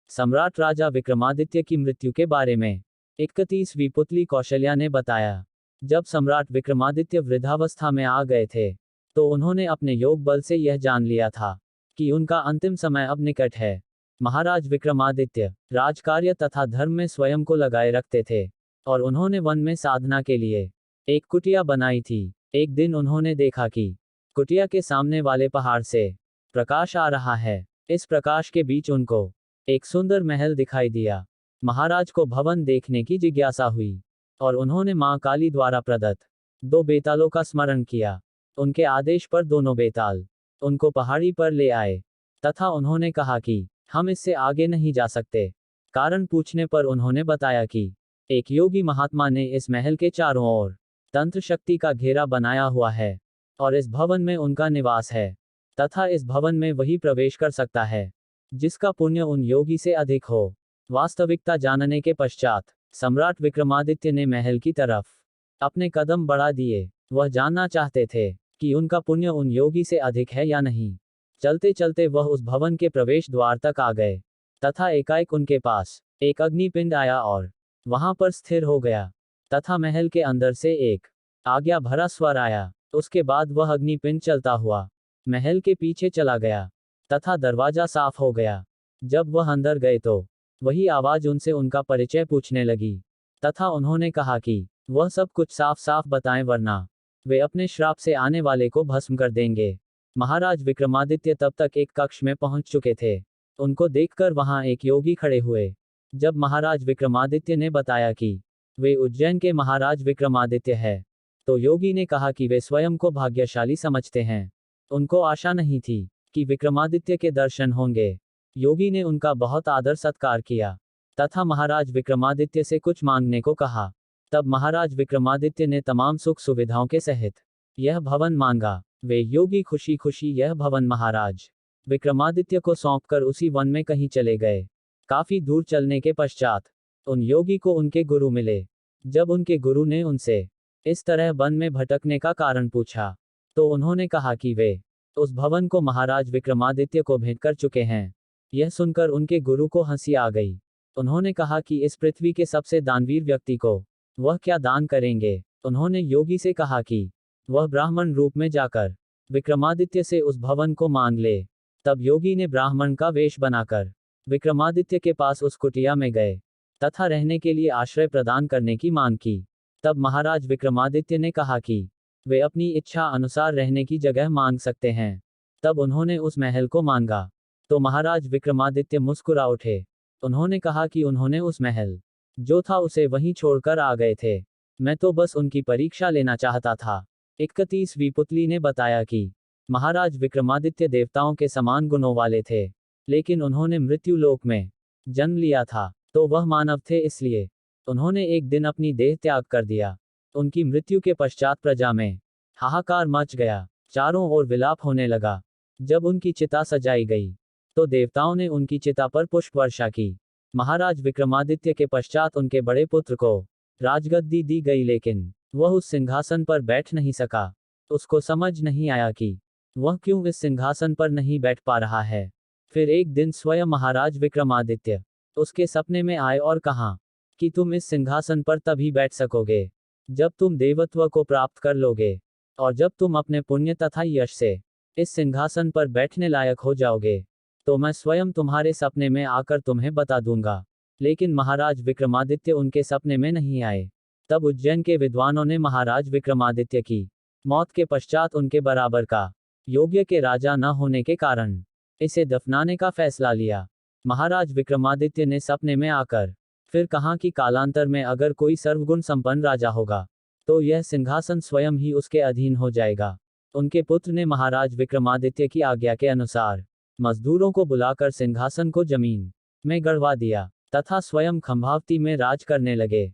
सम्राट राजा विक्रमादित्य की मृत्यु के बारे में 31वीं पुतली कौशल्या ने बताया। जब सम्राट विक्रमादित्य वृद्धावस्था में आ गए थे, तो उन्होंने अपने योग बल से यह जान लिया था कि उनका अंतिम समय अब निकट है। महाराज विक्रमादित्य राजकार्य तथा धर्म में स्वयं को लगाए रखते थे, और उन्होंने वन में साधना के लिए एक कुटिया बनाई थी। एक दिन उन्होंने देखा कि कुटिया के सामने वाले पहाड़ से प्रकाश आ रहा है। इस प्रकाश के बीच उनको एक सुंदर महल दिखाई दिया। महाराज को भवन देखने की जिज्ञासा हुई, और उन्होंने मां काली द्वारा प्रदत्त 2 बेतालों का स्मरण किया। उनके आदेश पर दोनों बेताल उनको पहाड़ी पर ले आए, तथा उन्होंने कहा कि हम इससे आगे नहीं जा सकते। कारण पूछने पर उन्होंने बताया कि एक योगी महात्मा ने इस महल के चारों ओर तंत्र शक्ति का घेरा बनाया हुआ है, और इस भवन में उनका निवास है, तथा इस भवन में वही प्रवेश कर सकता है जिसका पुण्य उन योगी से अधिक हो। वास्तविकता जानने के पश्चात सम्राट विक्रमादित्य ने महल की तरफ अपने कदम बढ़ा दिए। वह जानना चाहते थे कि उनका पुण्य उन योगी से अधिक है या नहीं। चलते चलते वह उस भवन के प्रवेश द्वार तक आ गए, तथा एकाएक उनके पास एक अग्निपिंड आया और वहां पर स्थिर हो गया, तथा महल के अंदर से एक आज्ञा भरा स्वर आया। उसके बाद वह अग्निपिंड चलता हुआ महल के पीछे चला गया, तथा दरवाजा साफ हो गया। जब वह अंदर गए तो वही आवाज उनसे उनका परिचय पूछने लगी, तथा उन्होंने कहा कि वह सब कुछ साफ साफ बताएं, वरना वे अपने श्राप से आने वाले को भस्म कर देंगे। महाराज विक्रमादित्य तब तक एक कक्ष में पहुंच चुके थे। उनको देखकर वहां एक योगी खड़े हुए। जब महाराज विक्रमादित्य ने बताया कि वे उज्जैन के महाराज विक्रमादित्य है, तो योगी ने कहा कि वे स्वयं को भाग्यशाली समझते हैं। उनको आशा नहीं थी कि विक्रमादित्य के दर्शन होंगे। योगी ने उनका बहुत आदर सत्कार किया, तथा महाराज विक्रमादित्य से कुछ मांगने को कहा। तब महाराज विक्रमादित्य ने तमाम सुख सुविधाओं के सहित यह भवन मांगा। वे योगी खुशी खुशी यह भवन महाराज विक्रमादित्य को सौंपकर उसी वन में कहीं चले गए। काफी दूर चलने के पश्चात उन योगी को उनके गुरु मिले। जब उनके गुरु ने उनसे इस तरह वन में भटकने का कारण पूछा, तो उन्होंने कहा कि वे उस भवन को महाराज विक्रमादित्य को भेंट कर चुके हैं। यह सुनकर उनके गुरु को हंसी आ गई। उन्होंने कहा कि इस पृथ्वी के सबसे दानवीर व्यक्ति को वह क्या दान करेंगे। उन्होंने योगी से कहा कि वह ब्राह्मण रूप में जाकर विक्रमादित्य से उस भवन को मांग ले। तब योगी ने ब्राह्मण का वेश बनाकर विक्रमादित्य के पास उस कुटिया में गए, तथा रहने के लिए आश्रय प्रदान करने की मांग की। तब महाराज विक्रमादित्य ने कहा कि वे अपनी इच्छा अनुसार रहने की जगह मांग सकते हैं। तब उन्होंने उस महल को मांगा, तो महाराज विक्रमादित्य मुस्कुरा उठे। उन्होंने कहा कि उन्होंने उस महल जो था उसे वहीं छोड़कर आ गए थे। मैं तो बस उनकी परीक्षा लेना चाहता था। 31वीं पुतली ने बताया कि महाराज विक्रमादित्य देवताओं के समान गुणों वाले थे, लेकिन उन्होंने मृत्यु लोक में जन्म लिया था, तो वह मानव थे, इसलिए उन्होंने एक दिन अपनी देह त्याग कर दिया। उनकी मृत्यु के पश्चात प्रजा में हाहाकार मच गया, चारों ओर विलाप होने लगा। जब उनकी चिता सजाई गई, तो देवताओं ने उनकी चिता पर पुष्प वर्षा की। महाराज विक्रमादित्य के पश्चात उनके बड़े पुत्र को राजगद्दी दी गई, लेकिन वह उस सिंहासन पर बैठ नहीं सका। उसको समझ नहीं आया कि वह क्यों इस सिंहासन पर नहीं बैठ पा रहा है। फिर एक दिन स्वयं महाराज विक्रमादित्य उसके सपने में आए और कहा कि तुम इस सिंहासन पर तभी बैठ सकोगे जब तुम देवत्व को प्राप्त कर लोगे, और जब तुम अपने पुण्य तथा यश से इस सिंहासन पर बैठने लायक हो जाओगे, तो मैं स्वयं तुम्हारे सपने में आकर तुम्हें बता दूंगा। लेकिन महाराज विक्रमादित्य उनके सपने में नहीं आए। तब उज्जैन के विद्वानों ने महाराज विक्रमादित्य की मौत के पश्चात उनके बराबर का योग्य के राजा न होने के कारण इसे दफनाने का फैसला लिया। महाराज विक्रमादित्य ने सपने में आकर फिर कहा कि कालांतर में अगर कोई सर्वगुण संपन्न राजा होगा, तो यह सिंहासन स्वयं ही उसके अधीन हो जाएगा। उनके पुत्र ने महाराज विक्रमादित्य की आज्ञा के अनुसार मजदूरों को बुलाकर सिंहासन को जमीन में गड़वा दिया, तथा स्वयं खंभावती में राज करने लगे।